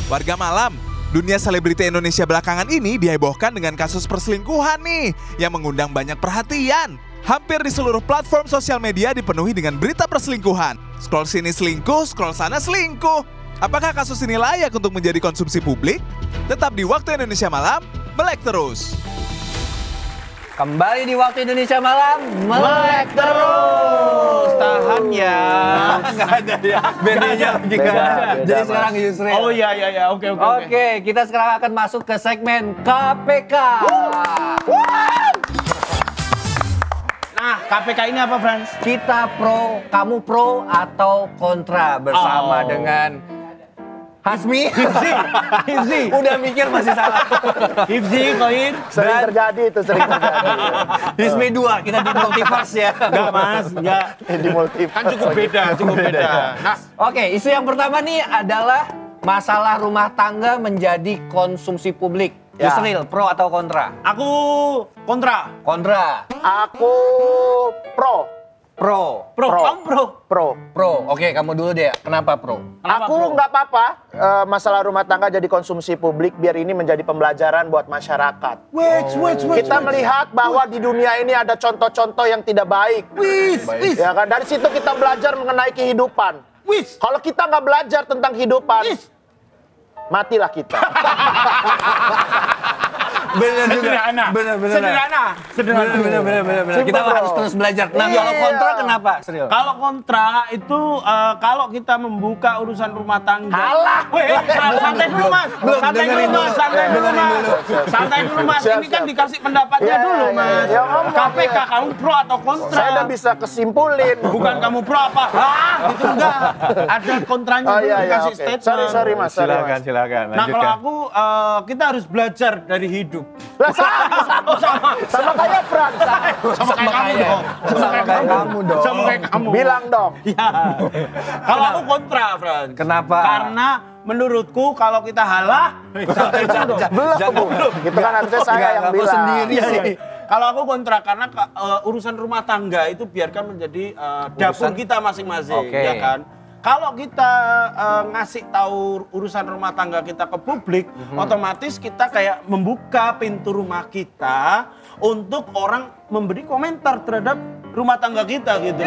Warga malam, dunia selebriti Indonesia belakangan ini dihebohkan dengan kasus perselingkuhan nih yang mengundang banyak perhatian. Hampir di seluruh platform sosial media dipenuhi dengan berita perselingkuhan. Scroll sini selingkuh, scroll sana selingkuh. Apakah kasus ini layak untuk menjadi konsumsi publik? Tetap di Waktu Indonesia Malam, melek terus. Kembali di Waktu Indonesia Malam, melek terus. Tahan ya. Nggak ada ya. Bedanya lagi nggak ada. Jadi sekarang Yusril. Oh iya, oke. Oke, kita sekarang akan masuk ke segmen KPK. Nah, KPK ini apa, Frans? Kita pro, kamu pro atau kontra bersama dengan Hasmi. Hifzi. Udah mikir masih salah. Hifzi, Koin. Sering terjadi itu, sering terjadi. Hismi 2, kita di multiverse ya. Enggak, Mas. Enggak. Di multiple. Kan cukup beda. Nah, Oke, isu yang pertama nih adalah masalah rumah tangga menjadi konsumsi publik. Ya. Yusril, pro atau kontra? aku kontra. Kontra. Aku pro. Pro. Kamu pro. Pro. Oke, kamu dulu deh. Kenapa pro? Kenapa Aku pro? nggak apa-apa masalah rumah tangga jadi konsumsi publik biar ini menjadi pembelajaran buat masyarakat. Wait. Kita melihat bahwa di dunia ini ada contoh-contoh yang tidak baik. Wis. Ya kan, dari situ kita belajar mengenai kehidupan. Wis. Kalau kita nggak belajar tentang kehidupan, Wis. matilah kita. Benar juga. Sederhana. Kita harus terus belajar. Nah, kalau Iya. kontra kenapa? Serius. Kalau kontra itu kalau kita membuka urusan rumah tangga. Alah. Santai dulu, Mas. Santai dulu, Mas. Siap, Ini kan siap. dikasih pendapatnya Iya, dulu, iya, Mas. iya, ngomong, KPK iya. kamu pro atau kontra? Saya udah bisa kesimpulin. Bukan kamu pro apa? Gitu enggak. Ada kontranya Oh dulu iya, dikasih oke. statement. Sorry Mas. Silakan. Nah, kalau aku kita harus belajar dari hidup. Lah sama kayak Frans. Sama kayak kamu dong. Sama kayak kamu. Bilang dong. Ya. Kalau aku kontra, Fran. Kenapa? Karena menurutku kalau kita halah, Belum. Itu kan harusnya saya yang Kamu bilang. sendiri Iya, sih. iya. Kalau aku kontra karena urusan rumah tangga itu biarkan menjadi dapur kita masing-masing, Oke. ya kan? Kalau kita ngasih tahu urusan rumah tangga kita ke publik, otomatis kita kayak membuka pintu rumah kita untuk orang memberi komentar terhadap rumah tangga kita gitu.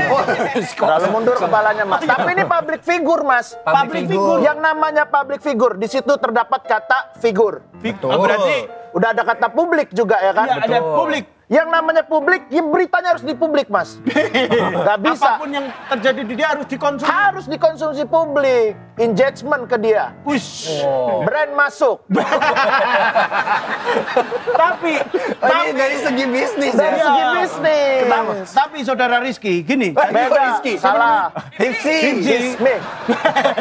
Terlalu mundur kepalanya Mas. Tapi ini public figure Mas. Public figure. Yang namanya public figure, di situ terdapat kata figur. Berarti Udah ada kata publik juga ya kan? ya, ada publik. Yang namanya publik, ya beritanya harus di publik Mas. Gak bisa. Apapun yang terjadi di dia harus dikonsumsi. Harus dikonsumsi publik. Engagement ke dia. Wish. Brand masuk. Tapi Ini dari segi bisnis Dari ya. segi bisnis. tapi saudara Rizky, gini. Beda. Salah. Hipsi.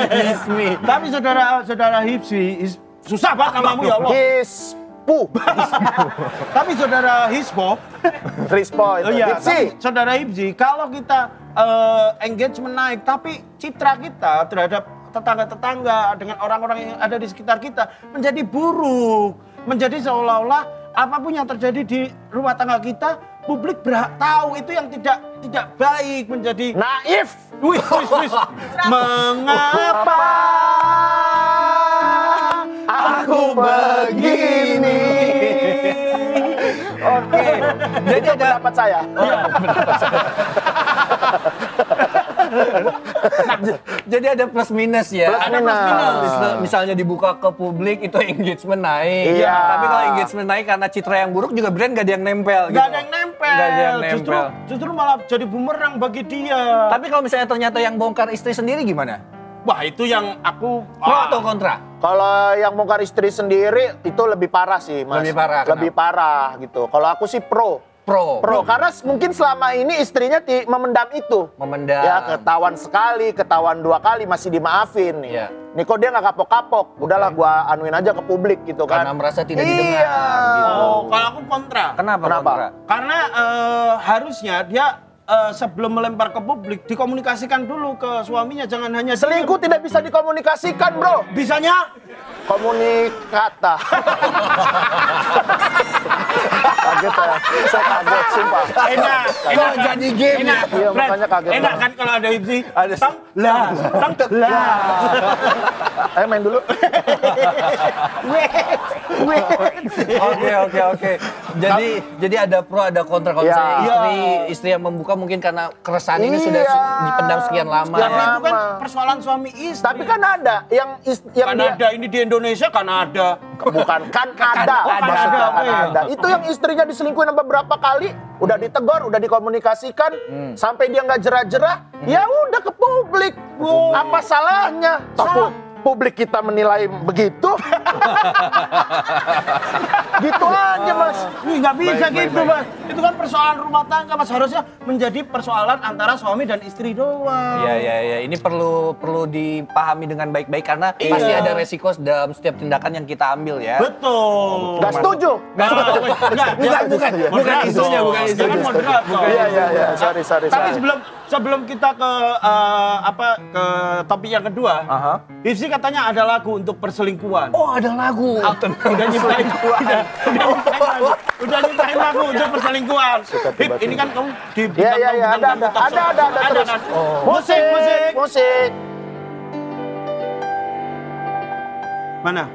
Hismi. Tapi saudara Hipsi, susah banget namamu ya Allah. Hispu. Tapi saudara Hispo, Rispo itu. Hipsi. tapi saudara Hipsi, kalau kita engagement naik, tapi citra kita terhadap tetangga-tetangga dengan orang-orang yang ada di sekitar kita menjadi buruk, menjadi seolah-olah apapun yang terjadi di rumah tangga kita, publik berhak tahu itu yang tidak baik, menjadi Naif. wis. Mengapa Aku begini. Oke. Jadi ada- pendapat saya. Jadi ada plus minus ya. Plus minus. Misalnya dibuka ke publik itu engagement naik. Iya. Tapi kalau engagement naik karena citra yang buruk juga brand gak ada yang nempel. Gak ada yang nempel. Nggak ada yang nempel. Justru malah jadi bumerang bagi dia. Tapi kalau misalnya ternyata yang bongkar istri sendiri gimana? Wah, itu yang aku Pro atau kontra? Kalau yang bongkar istri sendiri itu lebih parah sih, Mas. Lebih parah, Lebih parah gitu. Kalau aku sih pro. Pro. Karena mungkin selama ini istrinya memendam itu. Memendam. Ya, ketahuan sekali, ketahuan 2 kali masih dimaafin nih. Iya. Nih kok dia nggak kapok-kapok. Udahlah gua anuin aja ke publik gitu kan. Karena merasa tidak Iya. didengar. Gitu. Oh, kalau aku kontra. Kenapa? Kenapa? Kontra? Karena harusnya dia sebelum melempar ke publik dikomunikasikan dulu ke suaminya, jangan hanya Selingkuh tidak bisa dikomunikasikan, bro. bisanya Komunikata. kaget ya. Saya kaget, sumpah. Enak. Kok jadi game ya? Iya, makanya kaget Enak banget. kan kalau ada Hipsi? Ada Tang lah. Ayo main dulu. Oke. Jadi ada pro ada kontra kalau Ya. misalnya istri yang membuka mungkin karena keresahan ini sudah Iya. dipendam sekian lama. Sekian Tapi ya. itu kan lama. persoalan suami istri. Tapi kan ada yang dia Kanada ini di Indonesia kan ada. bukan kan ada, ada, maksudnya oke. kan ada. Itu yang istrinya diselingkuhin beberapa kali, udah ditegur, udah dikomunikasikan, sampai dia nggak jerah-jerah, ya udah ke publik. Apa salahnya? Toh publik kita menilai begitu. Gitu aja, Mas. Ih, nggak bisa gitu, Mas. Itu kan persoalan rumah tangga, Mas. Harusnya menjadi persoalan antara suami dan istri doang. Iya. Ini perlu dipahami dengan baik-baik karena pasti ada resiko dalam setiap tindakan yang kita ambil ya. Betul. Gak setuju. Bukan isunya, bukan isunya. Jangan moderator. Iya. Sorry. Tapi sebelum kita ke ke topik yang kedua, Hipsi katanya ada lagu untuk perselingkuhan. Oh, ada lagu. Udah nyiptain lagu untuk perselingkuhan. Hip, ini kan kamu di Iya, ada terus. kan? Musik. Mana?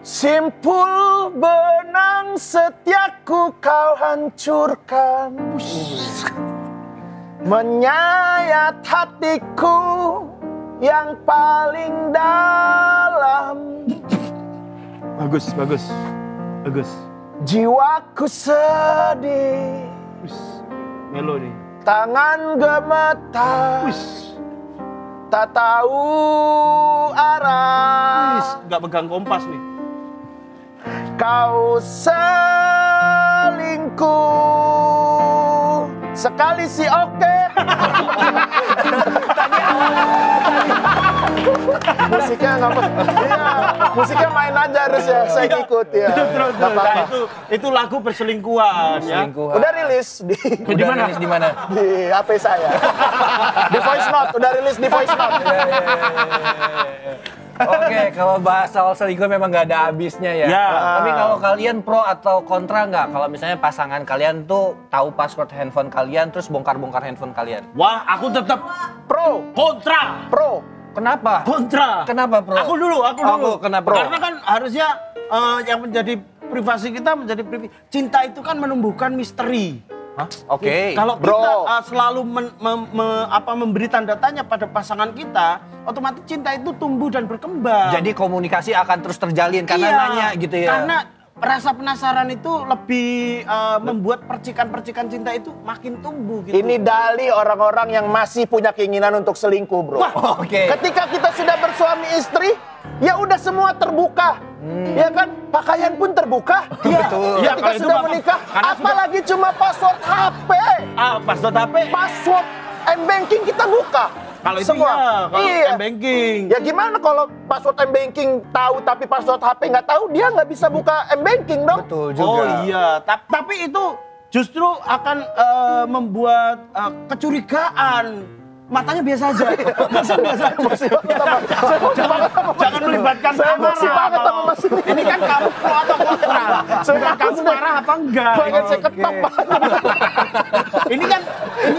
Simpul benang setiaku kau hancurkan, menyayat hatiku yang paling dalam. Bagus. Jiwaku sedih, Melo nih. tangan gemetar, tak tahu arah. Nggak pegang kompas nih. Kau selingkuh sekali sih oke. Musiknya nggak apa? Iya, musiknya main aja harus ya. Saya ikut ya. Terus. Nggak apa-apa. Nah, itu lagu perselingkuhan ya. Udah rilis di Rilis di mana? di HP saya. Di voice note, udah rilis di voice note. Oke, kalau bahas soal selingkuh memang nggak ada habisnya ya. Ya. Tapi kalau kalian pro atau kontra nggak? Kalau misalnya pasangan kalian tuh tahu password handphone kalian terus bongkar-bongkar handphone kalian. Wah, aku tetap Pro. Kenapa? kontra. Kenapa, Bro? Aku dulu. Kenapa? Karena kan harusnya yang menjadi privasi kita menjadi cinta itu kan menumbuhkan misteri. Hah? Oke. Kalau Bro. kita selalu memberi tanda tanya pada pasangan kita, otomatis cinta itu tumbuh dan berkembang. Jadi komunikasi akan terus terjalin karena Iya, nanya gitu ya. Karena rasa penasaran itu lebih membuat percikan-percikan cinta itu makin tumbuh gitu. Ini dalih orang-orang yang masih punya keinginan untuk selingkuh, bro. Wah, Oke. Ketika kita sudah bersuami istri, ya udah semua terbuka. Ya kan? Pakaian pun terbuka. Iya. Betul. Iya, Ketika kalau itu sudah apa? menikah, Karena apalagi cuma password HP. Password HP. Password M-Banking kita buka. Kalau itu semua. iya, kalau Iya. M-Banking. Ya gimana kalau password M-Banking tahu tapi password HP nggak tahu, dia nggak bisa buka M-Banking dong. Betul juga. Oh iya, tapi itu justru akan membuat kecurigaan. Matanya biasa aja. biasa aja. Jangan melibatkan Saya emosi amarah. banget sama Mas ini. Ini kan kamu pro atau kontra. Bukan kamu marah apa enggak. Pengen saya ketok banget. Ini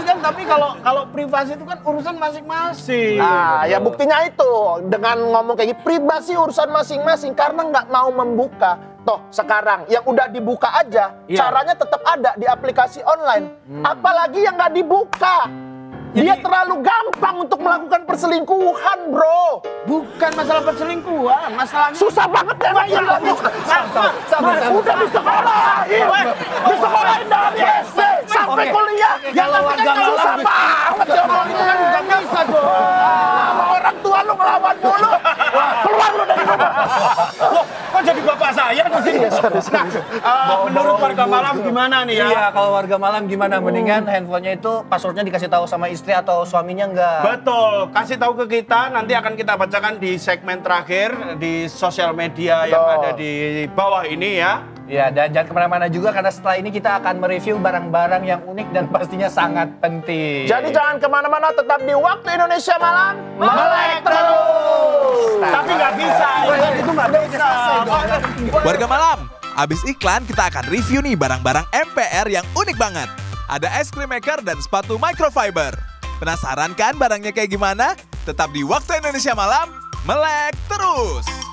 kan tapi kalau privasi itu kan urusan masing-masing. Nah, ya buktinya itu dengan ngomong kayak gitu, privasi urusan masing-masing karena nggak mau membuka. Toh sekarang yang udah dibuka aja, Iya. caranya tetap ada di aplikasi online. Apalagi yang nggak dibuka. Dia terlalu gampang untuk melakukan perselingkuhan, bro. Bukan masalah perselingkuhan, masalahnya Susah banget ya, Mas. Sabar. Udah di sekolah, di sekolah dari SD sampai Oke. kuliah. Oke, kalau warga susah malam- banget ya ngomongnya. nggak bisa dong. Sama orang tua lu ngelawan mulu. Keluar lu dari rumah. Loh, kok jadi bapak saya di sini? Menurut warga malam gimana nih ya? Iya, kalau warga malam gimana? Mendingan handphonenya itu passwordnya dikasih tahu sama istri atau suaminya enggak? Betul, kasih tahu ke kita, nanti akan kita bacakan di segmen terakhir di sosial media yang Betul. ada di bawah ini ya. Ya, dan jangan kemana-mana juga karena setelah ini kita akan mereview barang-barang yang unik dan pastinya sangat penting. Jadi jangan kemana-mana, tetap di Waktu Indonesia Malam. Melek terus. Tapi nggak bisa, itu nggak bisa. Warga malam, Abis iklan kita akan review nih barang-barang MPR yang unik banget. Ada ice cream maker dan sepatu microfiber. Penasaran kan barangnya kayak gimana? Tetap di Waktu Indonesia Malam, melek terus!